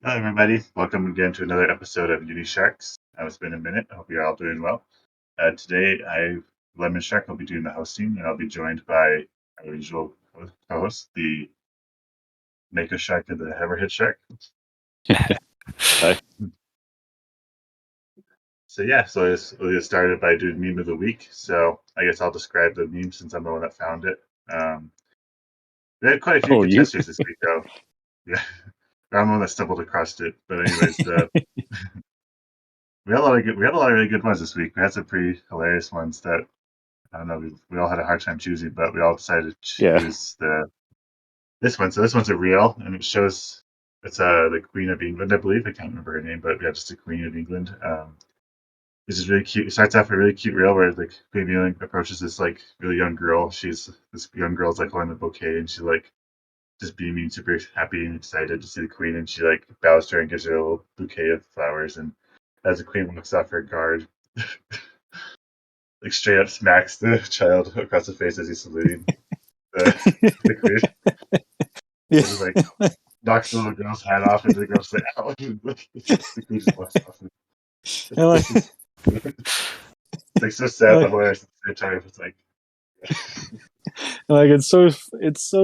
Hello, everybody. Welcome again to another episode of Unisharks. It's been a minute. I hope you're all doing well. Today, Lemon Shark, will be doing the hosting, and I'll be joined by our usual co-host, the Mako Shark and the Hammerhead Shark. Hi. So we'll get started by doing meme of the week. So I guess I'll describe the meme since I'm the one that found it. We had quite a few contestants this week, though. Yeah, I'm the one that stumbled across it. But anyways, we had a lot of really good ones this week. We had some pretty hilarious ones that I don't know. We all had a hard time choosing, but we all decided to choose this one. So this one's a reel, and it shows it's the Queen of England, I believe. I can't remember her name, but yeah, just the Queen of England. This is really cute. It starts off a really cute reel where the Queen of England approaches this like really young girl. This young girl's like holding the bouquet, and she like just beaming, super happy and excited to see the Queen, and she like bows to her and gives her a little bouquet of flowers. And as the Queen looks off her guard, like straight up smacks the child across the face as he's saluting the Queen. Yeah. Just, like knocks the little girl's hat off, and the girl's like, "Ow!" The Queen just walks off. It's like so sad, but hilarious at the same time. It's like. Like it's so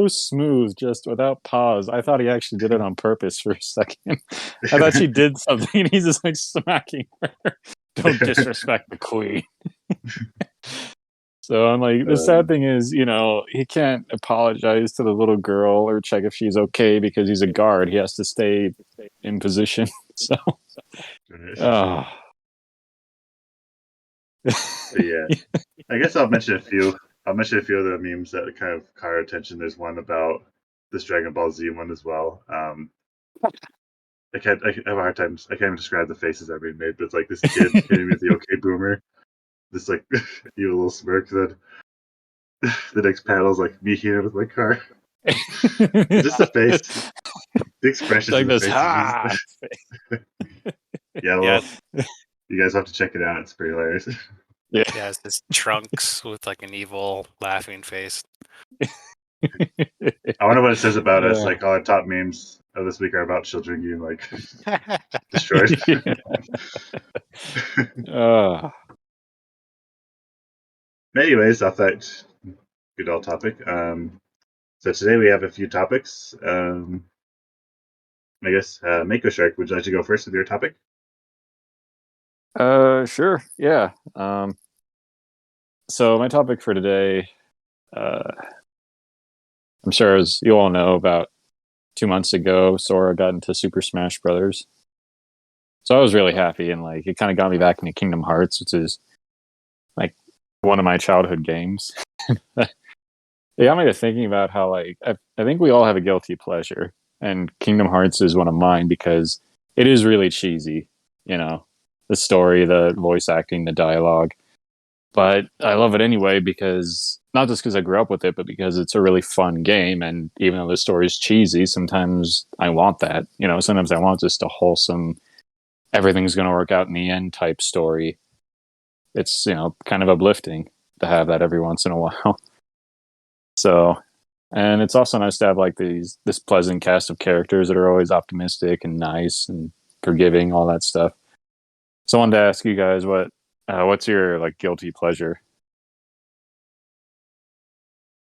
smooth, just without pause. I thought he actually did it on purpose for a second. I thought she did something, and he's just like smacking her. Don't disrespect the Queen. So I'm like, the sad thing is, he can't apologize to the little girl or check if she's okay because he's a guard. He has to stay in position. So, Yeah, I guess I'll mention a few. I'll mention a few of the memes that kind of caught our attention. There's one about this Dragon Ball Z one as well. I have a hard time. I can't even describe the faces that are being made, but it's like this kid hitting with the OK Boomer. This like evil little smirk. Then the next panel is like me here with my car. Just the face, the expression, like of the this. Yeah, well, you guys have to check it out. It's pretty hilarious. Yeah, it's this Trunks with like an evil laughing face. I wonder what it says about us. Like all our top memes of this week are about children getting like destroyed. Anyways, I thought good old topic. So today we have a few topics. I guess Mako Shark, would you like to go first with your topic? Sure. Yeah. So my topic for today, I'm sure as you all know, about 2 months ago, Sora got into Super Smash Brothers. So I was really happy, and like it kind of got me back into Kingdom Hearts, which is like one of my childhood games. It got me to thinking about how like I think we all have a guilty pleasure, and Kingdom Hearts is one of mine because it is really cheesy, the story, the voice acting, the dialogue. But I love it anyway because not just because I grew up with it, but because it's a really fun game. And even though the story is cheesy, sometimes I want that. Sometimes I want just a wholesome, everything's going to work out in the end type story. It's, kind of uplifting to have that every once in a while. So, and it's also nice to have like this pleasant cast of characters that are always optimistic and nice and forgiving, all that stuff. So I wanted to ask you guys what's your like guilty pleasure?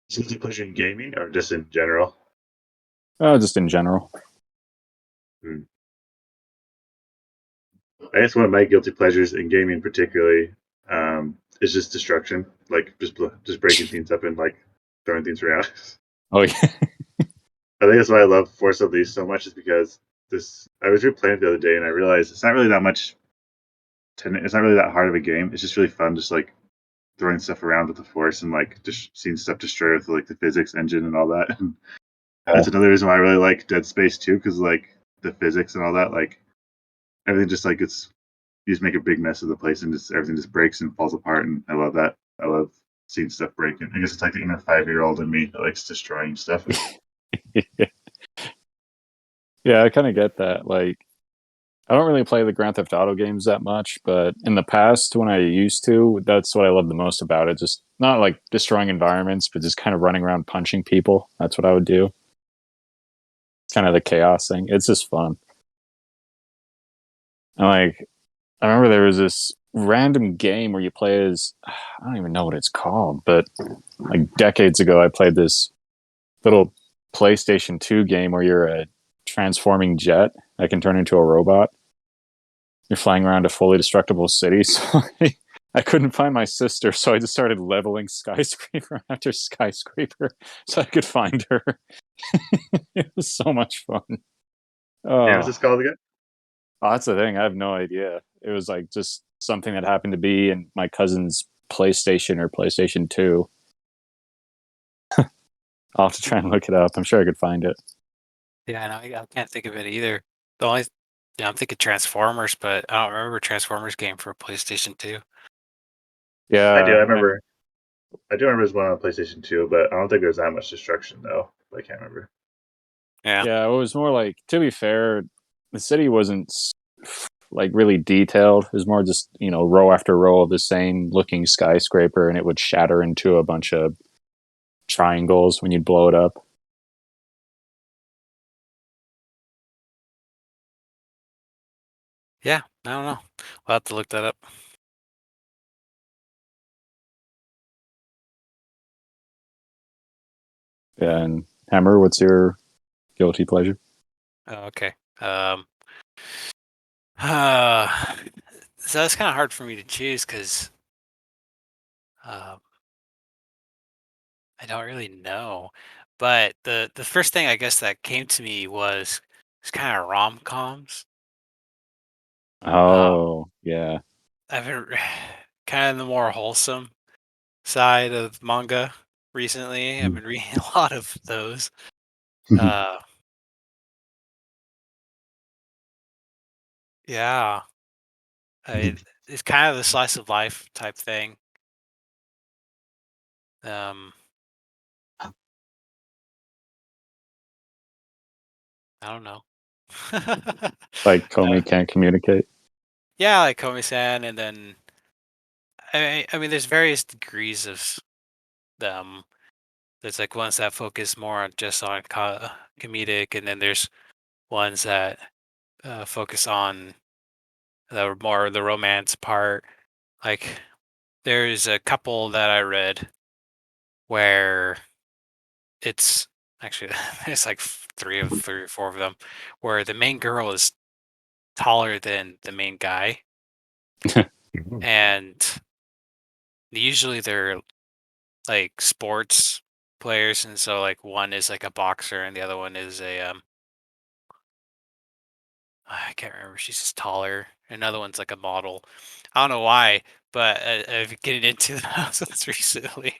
Guilty pleasure in gaming or just in general? Just in general. I guess one of my guilty pleasures in gaming, particularly, is just destruction. Like just breaking things up and like throwing things around. Oh yeah. I think that's why I love Force Unleashed so much, is because I was replaying it the other day and I realized it's not really that much. It's not really that hard of a game. It's just really fun, just like throwing stuff around with the Force and like just seeing stuff destroy with like the physics engine and all that. And that's another reason why I really like Dead Space 2, because like the physics and all that, like everything just like you just make a big mess of the place and just everything just breaks and falls apart, and I love that. I love seeing stuff break. And I guess it's like the inner 5-year-old in me that likes destroying stuff. Yeah, I kind of get that. Like, I don't really play the Grand Theft Auto games that much, but in the past, when I used to, that's what I love the most about it. Just not like destroying environments, but just kind of running around punching people. That's what I would do. It's kind of the chaos thing. It's just fun. And like, I remember there was this random game where you play as, I don't even know what it's called, but like decades ago, I played this little PlayStation 2 game where you're a transforming jet that can turn into a robot. You're flying around a fully destructible city. So I couldn't find my sister, so I just started leveling skyscraper after skyscraper so I could find her. It was so much fun. What was this called again? Oh, that's the thing. I have no idea. It was like just something that happened to be in my cousin's PlayStation or PlayStation 2. I'll have to try and look it up. I'm sure I could find it. Yeah, I can't think of it either. The only, I'm thinking Transformers, but I don't remember Transformers game for PlayStation 2. Yeah, I do. I remember. I do remember there's one on PlayStation 2, but I don't think there's that much destruction though. I can't remember. Yeah, it was more like, to be fair, the city wasn't like really detailed. It was more just, row after row of the same looking skyscraper, and it would shatter into a bunch of triangles when you'd blow it up. Yeah, I don't know. We'll have to look that up. Yeah, and Hammer, what's your guilty pleasure? Oh, okay. So it's kind of hard for me to choose because I don't really know. But the first thing I guess that came to me was kind of rom-coms. Oh, yeah. I've been kind of the more wholesome side of manga recently. I've been reading a lot of those. Yeah, it's kind of the slice of life type thing. I don't know. Like Comey can't communicate. Yeah, like Komi-san, and then I mean, there's various degrees of them. There's like ones that focus more on just on comedic, and then there's ones that focus on the romance part. Like there's a couple that I read where it's actually there's like three or four of them where the main girl is taller than the main guy, and usually they're like sports players, and so like one is like a boxer and the other one is a I can't remember. She's just taller. Another one's like a model. I don't know why, but I've been getting into those recently.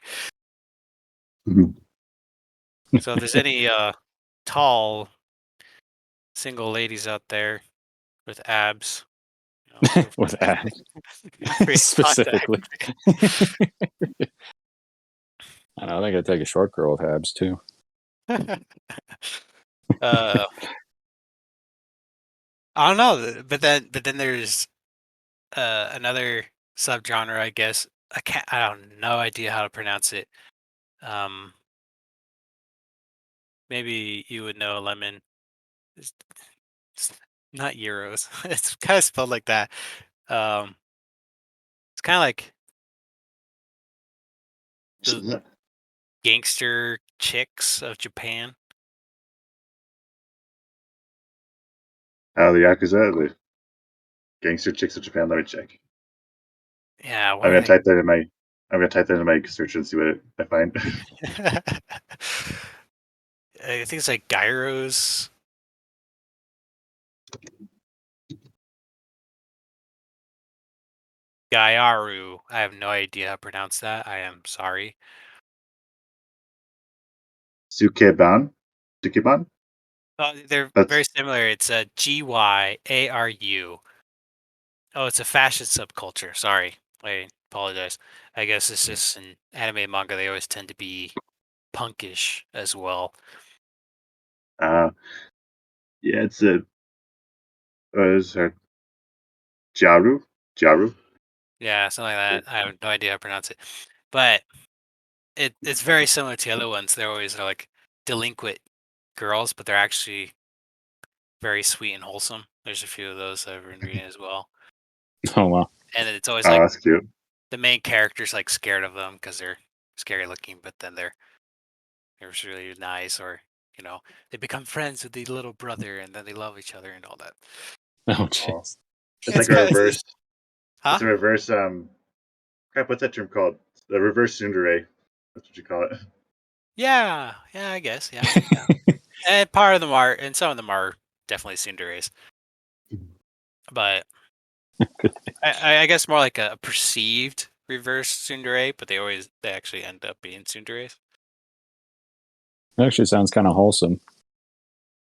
So if there's any tall single ladies out there with abs, feel With abs. free to contact Specifically. I know, I think I'd take a short girl with abs too. I don't know, but then there's another subgenre, I guess. I don't no idea how to pronounce it. Um, maybe you would know, Lemon. It's, it's not euros. It's kind of spelled like that. Um, it's kind of like the gangster chicks of Japan. The Yakuza, the gangster chicks of Japan. Let me check. Yeah, I'm gonna type that in my. I'm gonna type that in my search and see what I find. I think it's like gyros. Gyaru. I have no idea how to pronounce that. I am sorry. Sukeban. They're very similar. It's a Gyaru. Oh, it's a fashion subculture. Sorry. I apologize. I guess it's just in anime and manga, they always tend to be punkish as well. Yeah, it's a. Is her Jaru? Yeah, something like that. I have no idea how to pronounce it. But it's very similar to the other ones. They're always like delinquent girls, but they're actually very sweet and wholesome. There's a few of those I've been reading as well. Oh wow. And it's always Oh, like that's cute. the main character's like scared of them because they're scary looking, but then they're really nice, or they become friends with the little brother, and then they love each other and all that. Oh Oh, jeez. it's like a reverse. It's a reverse. Crap. What's that term called? The reverse tsundere. That's what you call it. Yeah, I guess, yeah. And part of them are, and some of them are definitely tsunderes, but I guess more like a perceived reverse tsundere, but they actually end up being tsunderes. It actually sounds kind of wholesome.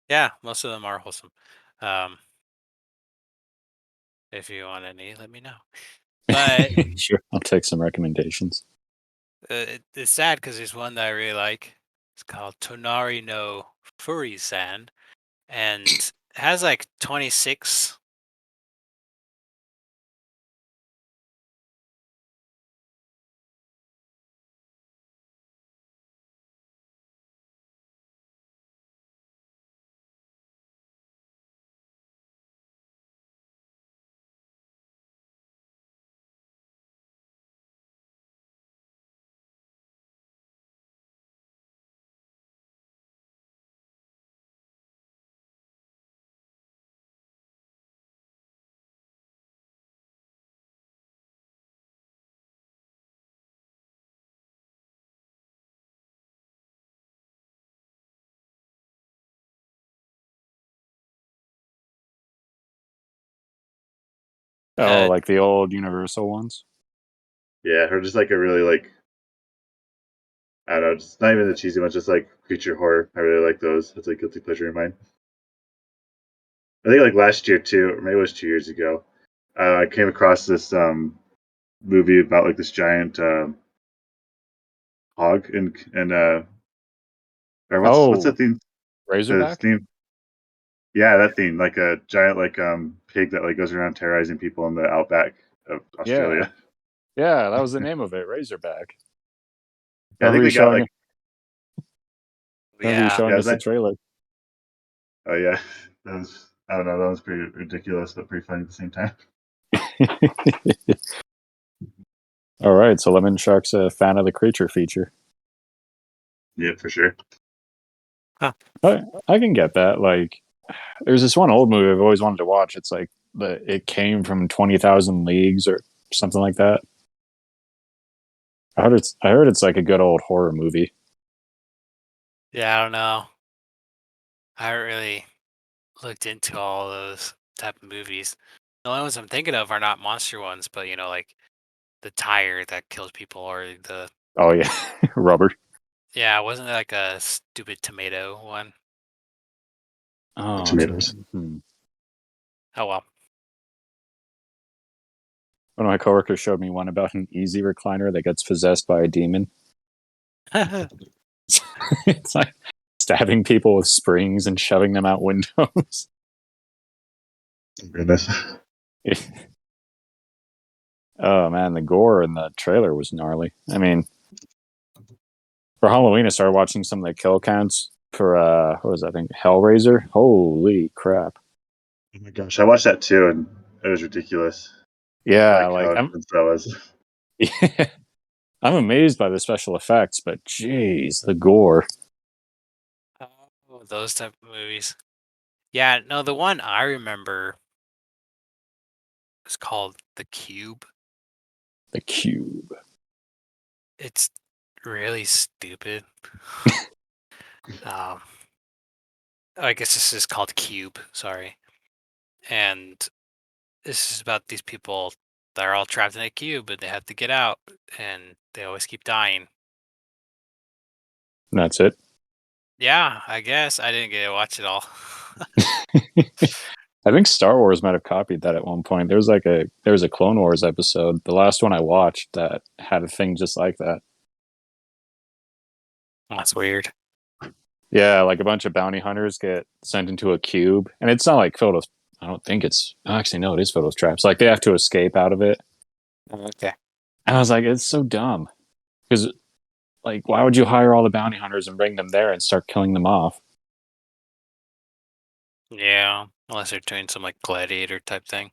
Yeah, most of them are wholesome. If you want any, let me know. But Sure, I'll take some recommendations. it's sad because there's one that I really like. It's called Tonari no Furi-san, and it has like 26. Oh, like the old Universal ones? Yeah, or just like a really like, I don't know, just not even the cheesy ones, just like creature horror. I really like those. That's a guilty pleasure of mine. I think like last year too, or maybe it was 2 years ago. I came across this movie about like this giant hog and or what's that thing? The Razorback? theme? Yeah, that thing, like a giant like pig that like goes around terrorizing people in the outback of Yeah. Australia. Yeah, that was the name of it, Razorback. Yeah, I think they got like Remember you Yeah, showing yeah, us the trailer. oh yeah, that was, I don't know, that was pretty ridiculous but pretty funny at the same time. All right, so Lemon Shark's a fan of the creature feature. Yeah, for sure. I can get that. Like, there's this one old movie I've always wanted to watch. It's like it came from 20,000 Leagues or something like that. I heard it's like a good old horror movie. yeah, I don't know. I haven't really looked into all those type of movies. The only ones I'm thinking of are not monster ones, but like the tire that kills people, or the Oh yeah, Rubber. yeah, wasn't it like a stupid tomato one? Oh, Tomatoes. Oh well. one of my coworkers showed me one about an easy recliner that gets possessed by a demon. It's like stabbing people with springs and shoving them out windows. Goodness. Oh man, the gore in the trailer was gnarly. I mean, for Halloween, I started watching some of the kill counts for what was that, I think Hellraiser. Holy crap! Oh my gosh, I watched that too, and it was ridiculous. Yeah, Like like how intense that was. yeah, I'm amazed by the special effects, but jeez, the gore. Oh, those type of movies. Yeah, no, the one I remember is called The Cube. The Cube. It's really stupid. um, I guess this is called Cube. Sorry, and this is about these people that are all trapped in a cube, and they have to get out, and they always keep dying. And that's it. Yeah, I guess I didn't get to watch it all. I think Star Wars might have copied that at one point. There was a Clone Wars episode, the last one I watched, that had a thing just like that. That's weird. Yeah, like a bunch of bounty hunters get sent into a cube, and it's not like filled with. I don't think it's actually no, it is filled with traps. Like they have to escape out of it. Okay. And I was like, it's so dumb because like, why would you hire all the bounty hunters and bring them there and start killing them off? Yeah, unless they're doing some like gladiator type thing.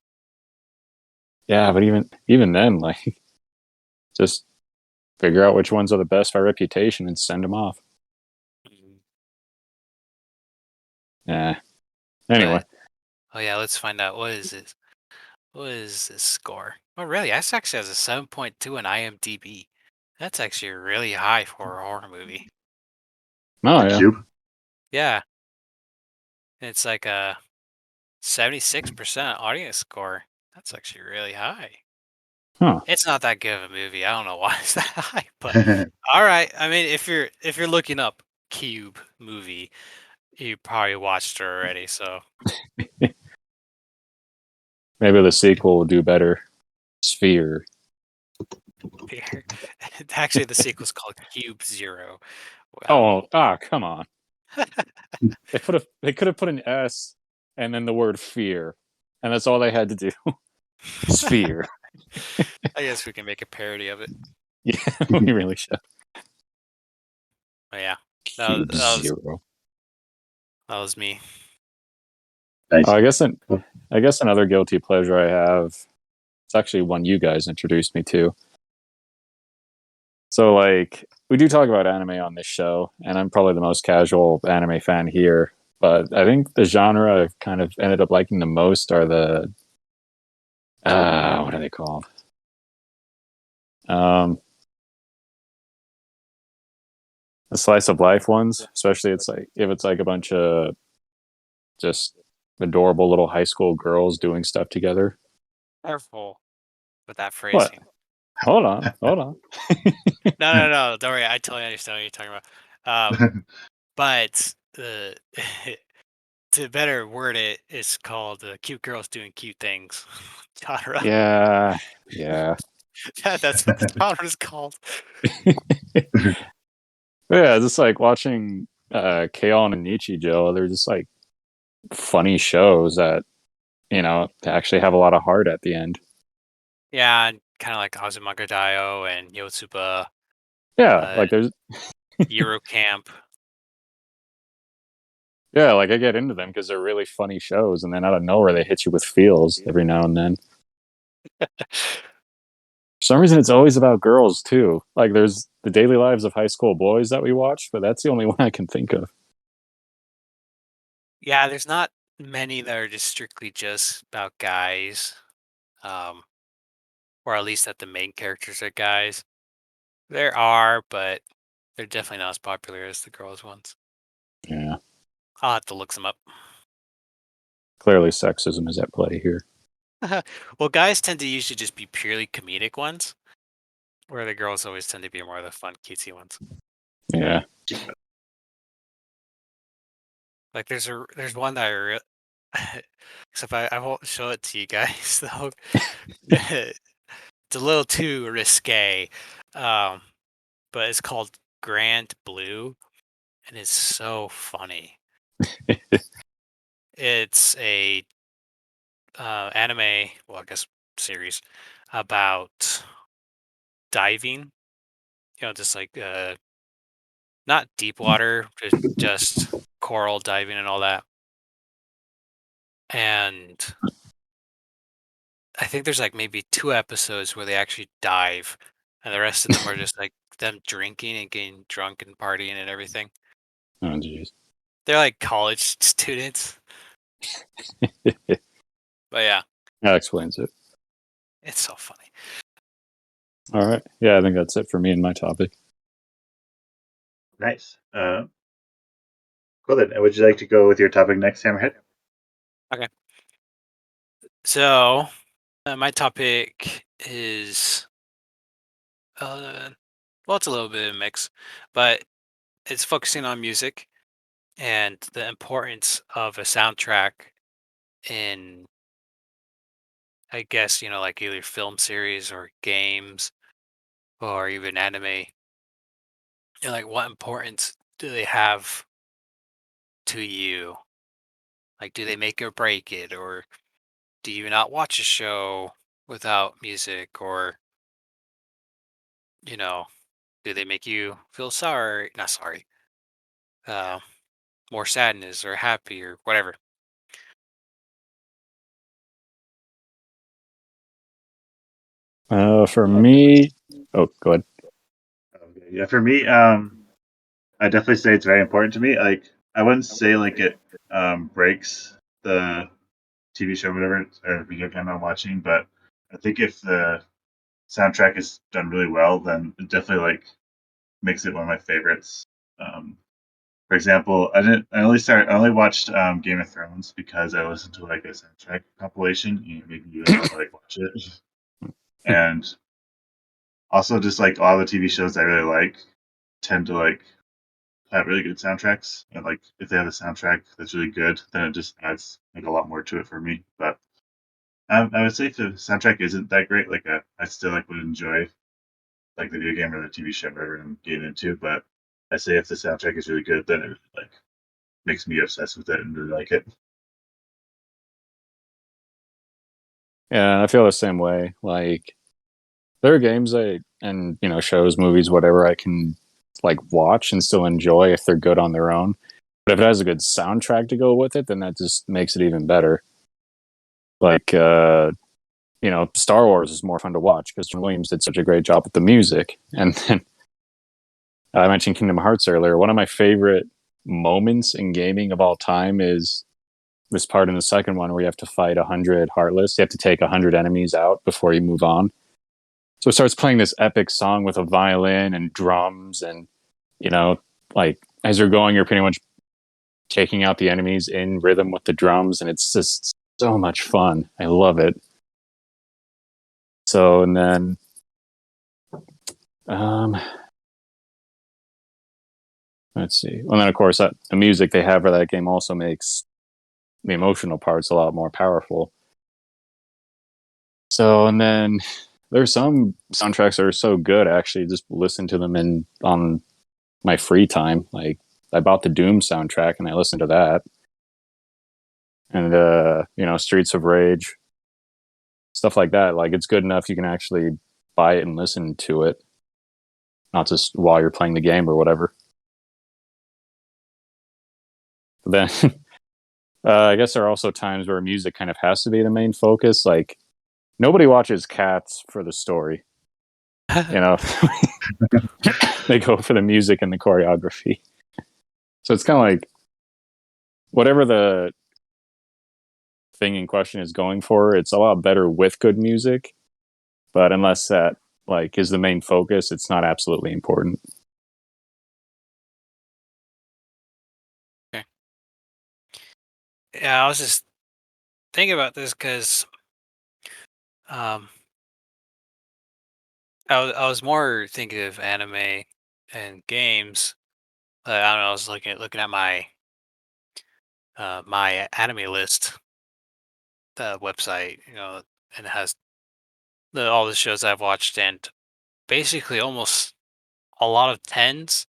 Yeah, but even then, like, just figure out which ones are the best by reputation and send them off. Mhm. Yeah. Anyway, But oh yeah, let's find out what is this. What is this score? Oh really? This actually has a 7.2 on IMDb. That's actually really high for a horror movie. oh The yeah, Cube. Yeah, it's like a 76% audience score. That's actually really high. huh? It's not that good of a movie. I don't know why it's that high, but all right. I mean, if you're looking up Cube movie, you probably watched it already. So Maybe the sequel will do better. Sphere. here, actually, the sequel's called Cube Zero. Wow. Oh, come on. They could have put an S and then the word fear, and that's all they had to do. Sphere. I guess we can make a parody of it. Yeah, we really should. But yeah, that, Cube that was Zero. that was me. Nice. Oh, I guess another guilty pleasure I have. It's actually one you guys introduced me to. So, like, we do talk about anime on this show, and I'm probably the most casual anime fan here. But I think the genre I've kind of ended up liking the most are the what are they called? Um, the slice of life ones, especially it's like if it's like a bunch of just adorable little high school girls doing stuff together. Careful with that What? phrasing. Hold on. No. Don't worry. I totally understand what you're talking about. But to better word it, it's called "Cute Girls Doing Cute Things" genre. Yeah, yeah, That's what the genre is called. yeah. Just like watching K-On! And Nichijou, they're just like funny shows that actually have a lot of heart at the end. Yeah, kind of like Azumanga Daioh and Yotsuba, Yeah, uh, like there's Euro Camp. yeah, like I get into them because they're really funny shows, and then out of nowhere they hit you with feels every now and then. For some reason, it's always about girls too. Like there's the Daily Lives of High School Boys that we watched, but that's the only one I can think of. Yeah, there's not many that are just strictly just about guys, um, or at least that the main characters are guys. There are, but they're definitely not as popular as the girls ones. Yeah, I'll have to look some up. clearly sexism is at play here. Well, guys tend to usually just be purely comedic ones, where the girls always tend to be more of the fun, cutesy ones. Yeah, Like there's one that except I won't show it to you guys though. It's a little too risque, um, but it's called Grand Blue, and it's so funny. It's a anime, well, I guess series about diving. Just like not deep water, just coral diving and all that. And I think there's like maybe 2 episodes where they actually dive, and the rest of them are just like them drinking and getting drunk and partying and everything. oh jeez. They're like college students. But yeah, That explains it. it's so funny. All right. Yeah, I think that's it for me and my topic. Nice. Cool then. Would you like to go with your topic next, Hammerhead? Okay. So, my topic is well, it's a little bit of a mix, but it's focusing on music and the importance of a soundtrack in, I guess, like either film series or games or even anime. And like, what importance do they have to you? Like, do they make or break it, or do you not watch a show without music, or you know, do they make you feel sorry? Not sorry, uh, more sadness or happy or whatever. For me, oh, go ahead. Okay, yeah, for me, I definitely say it's very important to me. Like, I wouldn't say like it breaks the TV show, whatever, or video game I'm watching, but I think if the soundtrack is done really well, then it definitely like makes it one of my favorites. Um, for example, I only watched Game of Thrones because I listened to like a soundtrack compilation. You know, maybe you guys want to like watch it, and also just like all the TV shows I really like tend to like have really good soundtracks, and like if they have a soundtrack that's really good, then it just adds like a lot more to it for me. But I would say if the soundtrack isn't that great, like I still like would enjoy like the video game or the TV show whatever I'm getting into. But I say if the soundtrack is really good, then it like makes me obsessed with it and really like it. Yeah, I feel the same way. Like, there are games and shows, movies, whatever I can like watch and still enjoy if they're good on their own. But if it has a good soundtrack to go with it, then that just makes it even better. Like, Star Wars is more fun to watch because John Williams did such a great job with the music. And then I mentioned Kingdom Hearts earlier. One of my favorite moments in gaming of all time is this part in the second one where you have to fight 100 Heartless. You have to take 100 enemies out before you move on. So it starts playing this epic song with a violin and drums, and like as you're going, you're pretty much taking out the enemies in rhythm with the drums, and it's just so much fun. I love it. So, and then let's see. Well, then of course the music they have for that game also makes the emotional parts a lot more powerful. So, and then there's some soundtracks that are so good. I actually just listen to them on my free time. Like, I bought the Doom soundtrack and I listened to that. And Streets of Rage, stuff like that. Like, it's good enough you can actually buy it and listen to it, not just while you're playing the game or whatever. But then I guess there are also times where music kind of has to be the main focus. Like, nobody watches Cats for the story. They go for the music and the choreography. So it's kind of like whatever the thing in question is going for, it's a lot better with good music. But unless that like is the main focus, it's not absolutely important. Okay. Yeah, I was just thinking about this because um, I was more thinking of anime and games. I don't know. I was looking at my anime list, the website, and it has all the shows I've watched, and basically almost a lot of tens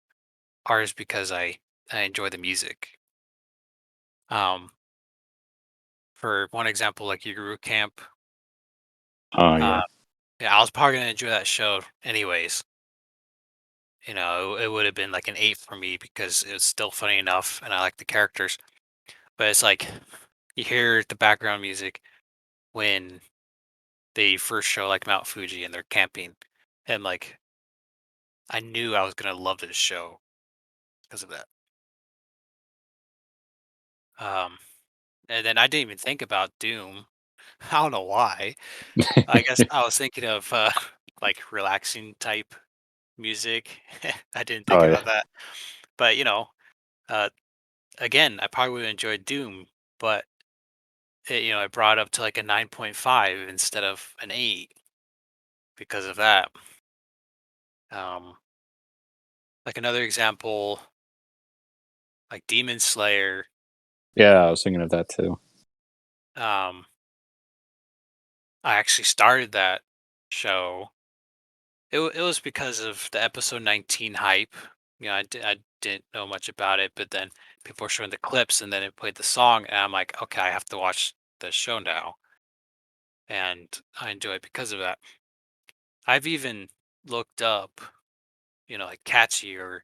are just because I enjoy the music. Um, for one example, like Yuru Camp, Oh uh, yeah. yeah, I was probably gonna enjoy that show anyways. It would have been like an 8 for me because it was still funny enough, and I like the characters. But it's like you hear the background music when they first show like Mount Fuji and they're camping, and like I knew I was gonna love this show because of that. Um, and then I didn't even think about Doom. I don't know why. I guess I was thinking of like relaxing type music. I didn't think Oh yeah. about that. But uh, again, I probably would have enjoyed Doom, but I brought up to like a 9.5 instead of an 8 because of that. Um, like another example, like Demon Slayer. Yeah, I was thinking of that too. Um, I actually started that show. It was because of the episode 19 hype. I didn't know much about it, but then people were showing the clips, and then it played the song, and I'm like, okay, I have to watch the show now, and I enjoy it because of that. I've even looked up, like catchy or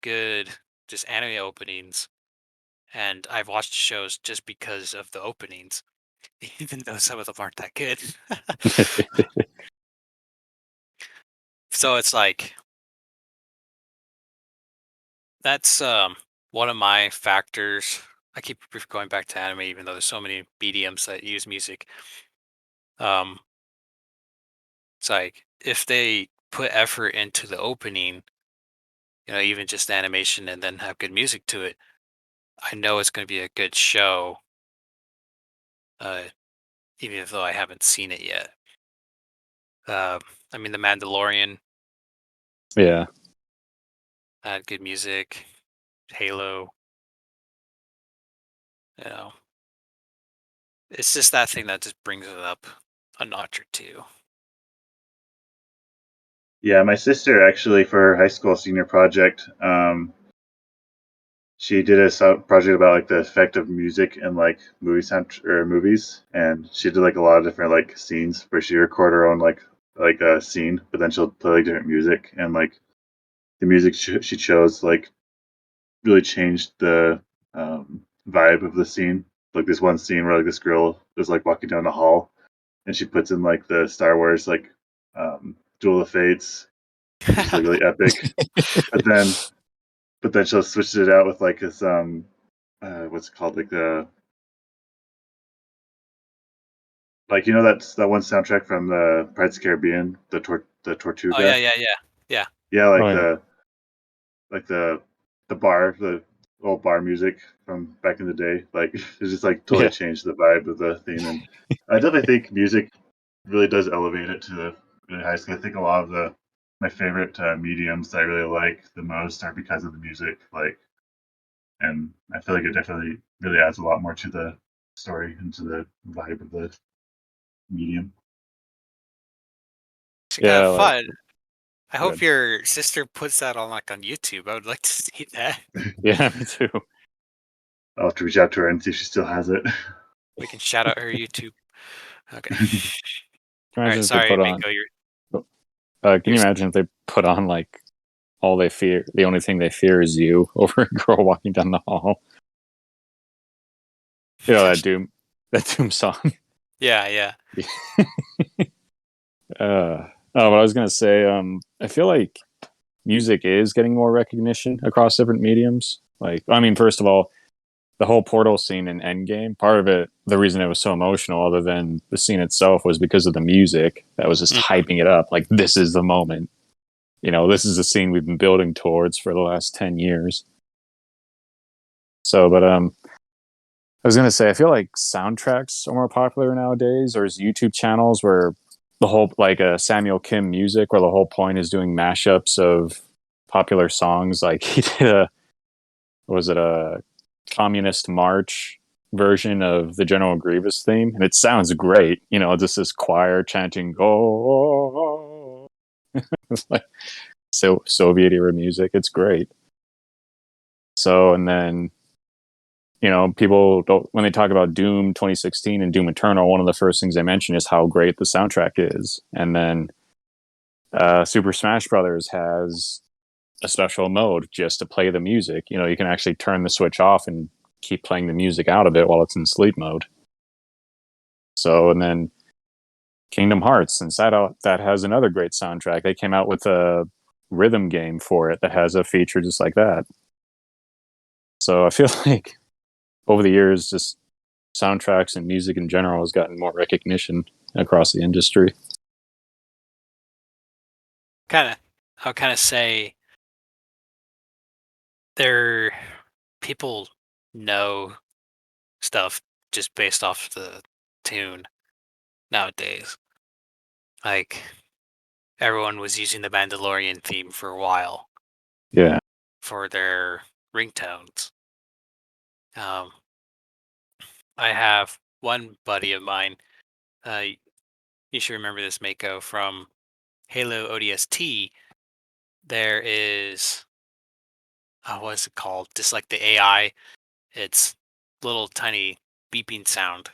good just anime openings, and I've watched shows just because of the openings, even though some of them aren't that good. So it's like that's one of my factors. I keep going back to anime, even though there's so many mediums that use music. Um, it's like if they put effort into the opening, even just animation, and then have good music to it, I know it's going to be a good show. Uh, Even though I haven't seen it yet. I mean, The Mandalorian Yeah. had good music. Halo, you know, it's just that thing that just brings it up a notch or two. Yeah, my sister actually for her high school senior project, she did a project about like the effect of music in like movies, and she did like a lot of different like scenes where she record her own like a scene, but then she'll play like different music, and like the music she chose like really changed the vibe of the scene. Like this one scene where like this girl is like walking down the hall, and she puts in like the Star Wars like Duel of Fates, which is like really epic. But then she'll switch it out with like this what's it called, like the like that's that one soundtrack from the Pirates of the Caribbean, the Oh yeah, Tortuga. yeah, yeah, yeah. Yeah, Oh yeah. like the old bar music from back in the day. Like it just like totally Yeah. changed the vibe of the theme, and I definitely think music really does elevate it to the really high school. I think a lot of my favorite mediums that I really like the most are because of the music. Like, and I feel like it definitely really adds a lot more to the story and to the vibe of the medium. It's kind of Yeah, like fun. I hope good. your sister puts that on on YouTube. I would like to see that. Yeah, me too. I'll have to reach out to her and see if she still has it. We can shout out her YouTube. Okay. Can you All imagine right. if they Sorry, put on Mako. can you imagine if they put on like all they fear the only thing they fear is you over a girl walking down the hall? You know that Doom song. Yeah, yeah. Oh, but I was gonna say, I feel like music is getting more recognition across different mediums. Like, I mean, first of all, the whole portal scene in Endgame, part of it, the reason it was so emotional, other than the scene itself, was because of the music that was just Mhm. hyping it up. Like, this is the moment. This is the scene we've been building towards for the last 10 years. So, but I was gonna say, I feel like soundtracks are more popular nowadays, or is YouTube channels where the whole like Samuel Kim music, where the whole point is doing mashups of popular songs. Like he did was it a communist march version of the General Grievous theme, and it sounds great. Just this choir chanting "Go." It's like Soviet era music. It's great. So, and then people don't, when they talk about Doom 2016 and Doom Eternal, one of the first things they mention is how great the soundtrack is. And then Super Smash Brothers has a special mode just to play the music. You can actually turn the switch off and keep playing the music out of it while it's in sleep mode. So, and then Kingdom Hearts, since that has another great soundtrack, they came out with a rhythm game for it that has a feature just like that. So I feel like over the years, just soundtracks and music in general has gotten more recognition across the industry. I'll kind of say there people know stuff just based off the tune nowadays. Like everyone was using the Mandalorian theme for a while Yeah. for their ringtones. Um, I have one buddy of mine. You should remember this, Mako, from Halo ODST. There is what is it called? Just like the AI, it's little tiny beeping sound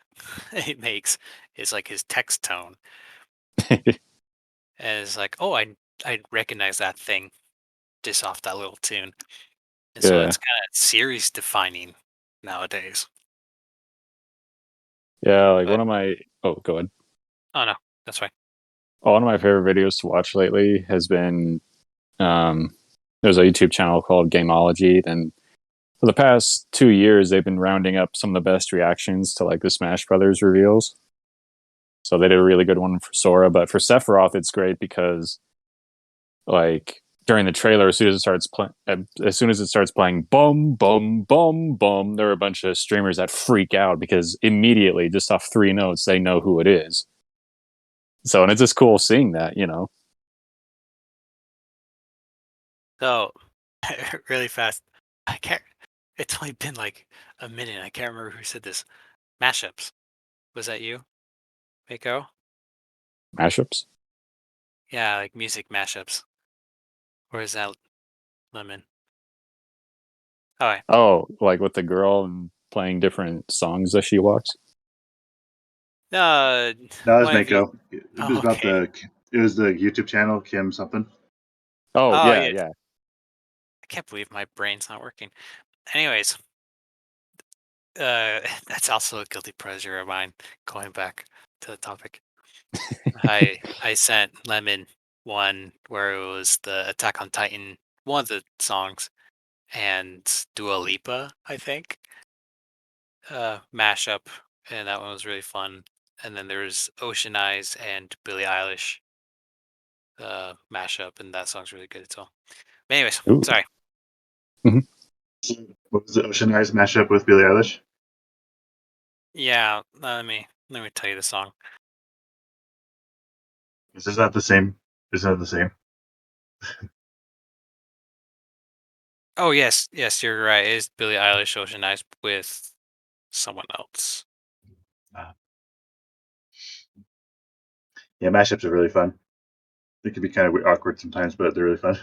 it makes. It's like his text tone, and it's like, oh, I recognize that thing just off that little tune, and so Yeah. it's kind of series defining nowadays. Yeah. Like But one of my, oh, go ahead. oh no, that's right. One of my favorite videos to watch lately has been there's a YouTube channel called Gameology, and for the past 2 years they've been rounding up some of the best reactions to like the Smash Brothers reveals. So they did a really good one for Sora, but for Sephiroth it's great because like during the trailer, as soon as it starts playing, boom, boom, boom, boom, there are a bunch of streamers that freak out because immediately, just off 3 notes, they know who it is. So, and it's just cool seeing that, you know. So, really fast. I can't. It's only been like a minute. I can't remember who said this. Mashups. Was that you, Mako? Mashups. Yeah, like music mashups. Or is that Lemon? All right. Oh, like with the girl and playing different songs as she walks. No, that was one of you. Mako. It was Oh, about okay. it was the YouTube channel Kim something. Oh, Oh, yeah, yeah. yeah. I can't believe my brain's not working. Anyways, that's also a guilty pleasure of mine. Going back to the topic, I sent Lemon one where it was the Attack on Titan, one of the songs, and Dua Lipa, I think, mashup, and that one was really fun. And then there's Ocean Eyes and Billie Eilish mashup, and that song's really good as well. But anyways, Ooh. sorry. Mhm. What was the Ocean Eyes mashup with Billie Eilish? Yeah, let me tell you the song. Is this not the same? Is that the same? Oh yes, yes, you're right. It is Billie Eilish Ocean Eyes with someone else. Uh, yeah, mashups are really fun. They can be kind of awkward sometimes, but they're really fun.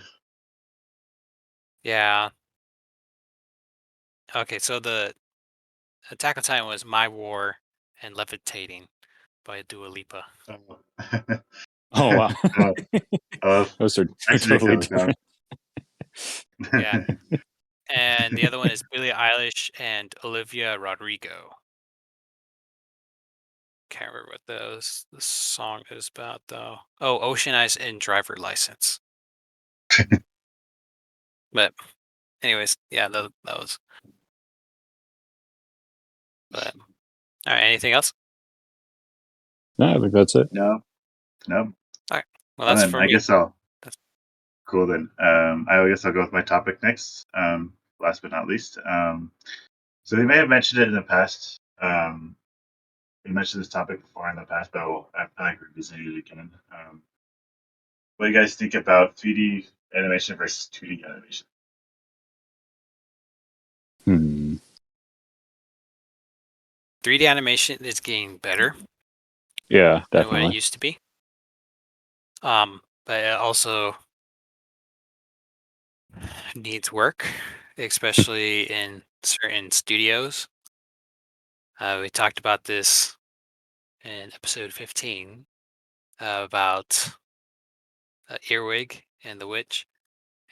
Yeah. Okay, so the Attack on Titan was My War and Levitating by Dua Lipa. Oh, wow. Those are two Actually, totally kind of different. Yeah. And the other one is Billie Eilish and Olivia Rodrigo. Can't remember what the song is about though. Oh, Ocean Eyes and Driver License. But anyways, yeah, that was. But all right, anything else? No, I think that's it. no. All right. Well, And that's then for I me. guess I'll That's, cool then. I guess I'll go with my topic next. Last but not least. So we may have mentioned it in the past. We mentioned this topic before in the past, but I feel like revisiting it again. What do you guys think about 3D animation versus 2D animation? Hmm. 3D animation is getting better Yeah, than what it definitely. used to be. But it also needs work, especially in certain studios. We talked about this in episode 15 about Earwig and the Witch,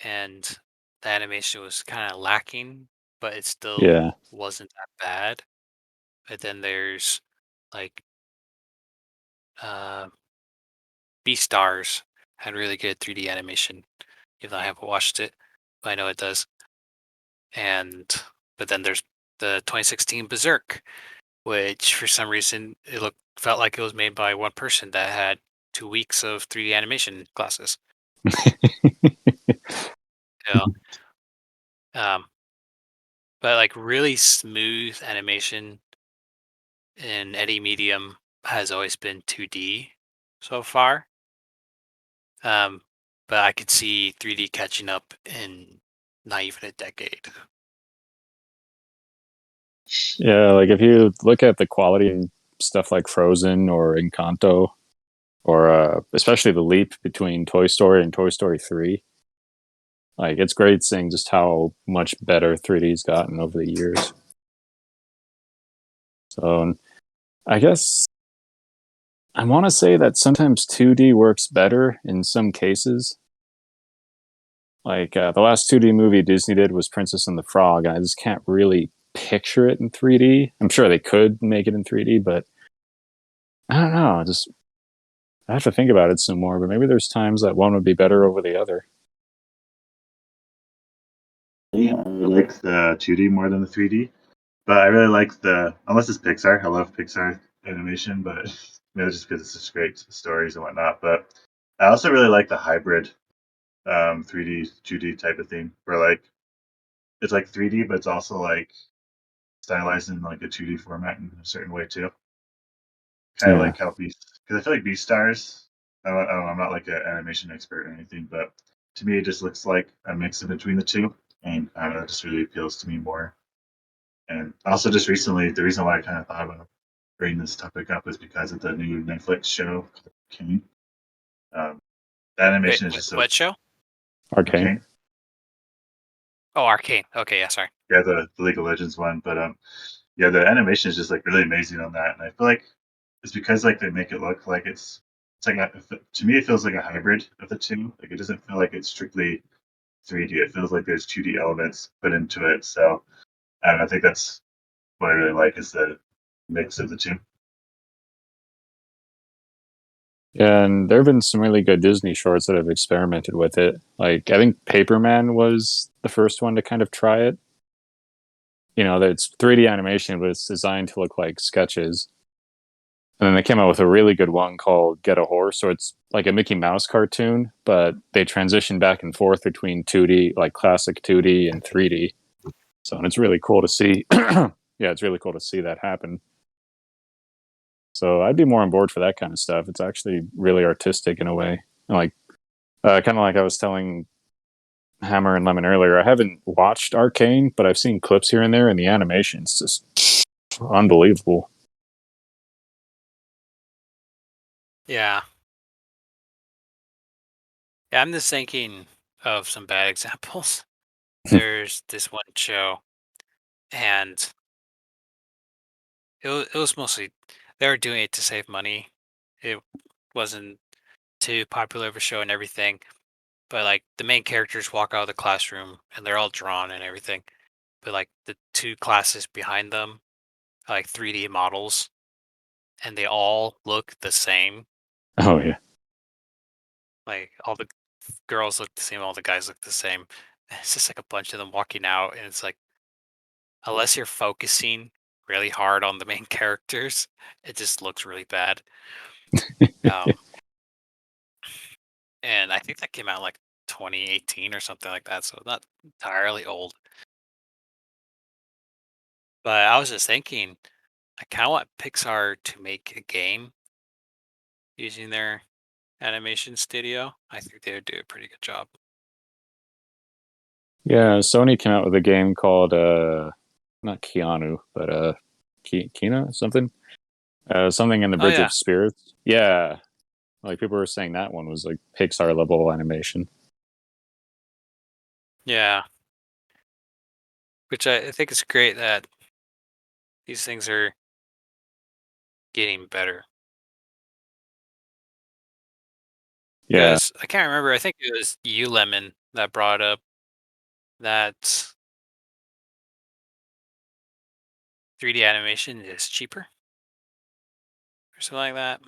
and the animation was kind of lacking, but it still Yeah. wasn't that bad. But then there's like uh, Beastars had really good 3D animation, even though I haven't watched it, but I know it does. And but then there's the 2016 Berserk, which for some reason felt like it was made by one person that had 2 weeks of 3D animation classes. You know? But like really smooth animation in any medium has always been 2D so far. Um, but I could see 3D catching up in not even a decade. Yeah, like if you look at the quality in stuff like Frozen or Encanto, or especially the leap between Toy Story and Toy Story 3, like it's great seeing just how much better 3D's gotten over the years. So I guess I want to say that sometimes 2D works better in some cases. Like the last 2D movie Disney did was Princess and the Frog, and I just can't really picture it in 3D. I'm sure they could make it in 3D, but I don't know. Just I have to think about it some more, but maybe there's times that one would be better over the other. Yeah, I like the 2D more than the 3D, but I really like unless it's Pixar. I love Pixar animation, but maybe just because it's such great stories and whatnot. But I also really like the hybrid 3D 2D type of thing, where like it's like 3D, but it's also like stylized in like a 2D format in a certain way too. Kind of like how Beast, because I feel like Beast Stars. I don't know, I'm not like an animation expert or anything, but to me, it just looks like a mix in between the two, and I don't know, it just really appeals to me more. And also, just recently, the reason why I kind of thought about bringing this topic up is because of the new Netflix show, King. The Wait, animation is just so what show? Arcane. okay. Oh, Arcane. Okay, yeah, sorry. Yeah, the League of Legends one, but yeah, the animation is just like really amazing on that, and I feel like it's because like they make it look like it's like to me it feels like a hybrid of the two. Like it doesn't feel like it's strictly 3D. It feels like there's 2D elements put into it. So I think that's what I really like is the mix of the two. Yeah, and there have been some really good Disney shorts that have experimented with it. Like I think Paperman was the first one to kind of try it. You know, that it's 3D animation, but it's designed to look like sketches. And then they came out with a really good one called Get a Horse. So it's like a Mickey Mouse cartoon, but they transition back and forth between 2D, like classic 2D and 3D. So, and it's really cool to see. Yeah, it's really cool to see that happen. So I'd be more on board for that kind of stuff. It's actually really artistic in a way. And like, kind of like I was telling Hammer and Lemon earlier, I haven't watched Arcane, but I've seen clips here and there, and the animation's just unbelievable. Yeah. Yeah, I'm just thinking of some bad examples. There's this one show, and it was mostly they were doing it to save money. It wasn't too popular of a show and everything, but like the main characters walk out of the classroom and they're all drawn and everything, but like the two classes behind them are like 3D models, and they all look the same. Oh yeah. Like all the girls look the same, all the guys look the same. It's just like a bunch of them walking out, and it's like unless you're focusing really hard on the main characters, it just looks really bad. Um, and I think that came out like 2018 or something like that, so not entirely old. But I was just thinking, I kind of want Pixar to make a game using their animation studio. I think they would do a pretty good job. Yeah, Sony came out with a game called not Keanu, but Kina something. Something in the Oh Bridge yeah, of Spirits. Yeah. Like people were saying that one was like Pixar level animation. yeah. Which I think is great that these things are getting better. Yeah. Because I can't remember. I think it was you, Lemon, that brought up that 3D animation is cheaper or something like that.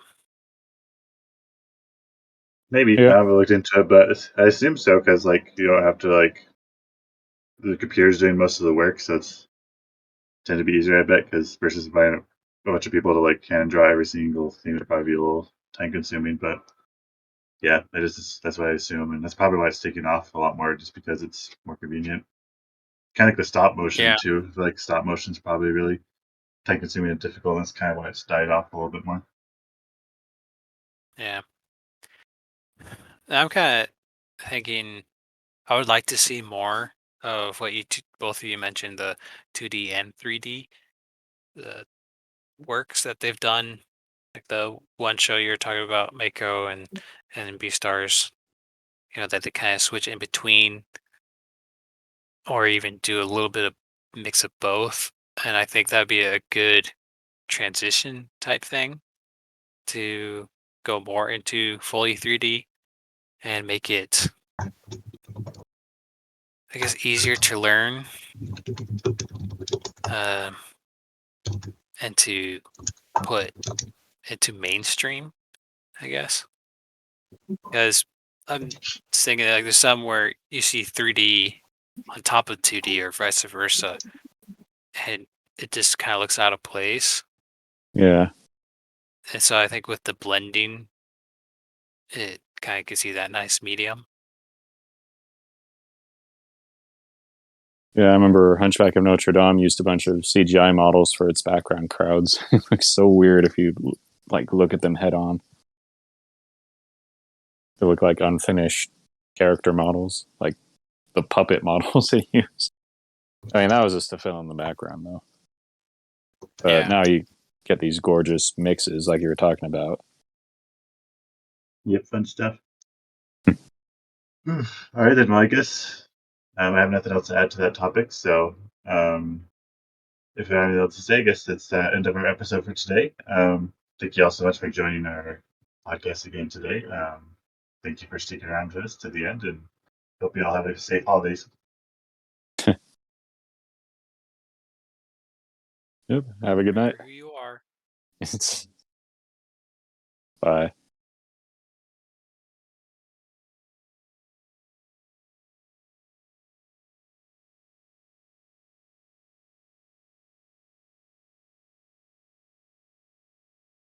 Maybe I Yeah. haven't looked into it, but I assume so because like you don't have to like the computer's doing most of the work, so it's tend to be easier, I bet, because versus buying a bunch of people to like hand draw every single thing would probably be a little time consuming. But yeah, that's what I assume, and that's probably why it's taking off a lot more, just because it's more convenient. Kind of like the stop motion Yeah, too. I feel like stop motion's probably really time consuming and difficult. And that's kind of why it's died off a little bit more. yeah. I'm kind of thinking I would like to see more of what both of you mentioned, the 2D and 3D the works that they've done, like the one show you were talking about, Mako and Beastars. You know that they kind of switch in between, or even do a little bit of mix of both. And I think that'd be a good transition type thing to go more into fully 3D and make it, I guess, easier to learn um, and to put into mainstream I guess. Because I'm just thinking like there's some where you see 3D on top of 2D or vice versa, and it just kind of looks out of place. Yeah. And so I think with the blending, it kind of gives you that nice medium. Yeah, I remember Hunchback of Notre Dame used a bunch of CGI models for its background crowds. It looks so weird if you like look at them head on. They look like unfinished character models, like the puppet models they use. I mean, that was just to fill in the background, though. But now you get these gorgeous mixes, like you were talking about. Yep, fun stuff. All right, then, well, I guess I have nothing else to add to that topic. So, if you have anything else to say, I guess it's the end of our episode for today. Thank you all so much for joining our podcast again today. Thank you for sticking around with us to the end, and hope you all have a safe holidays. Yep. Have a good night. Who you are. Bye.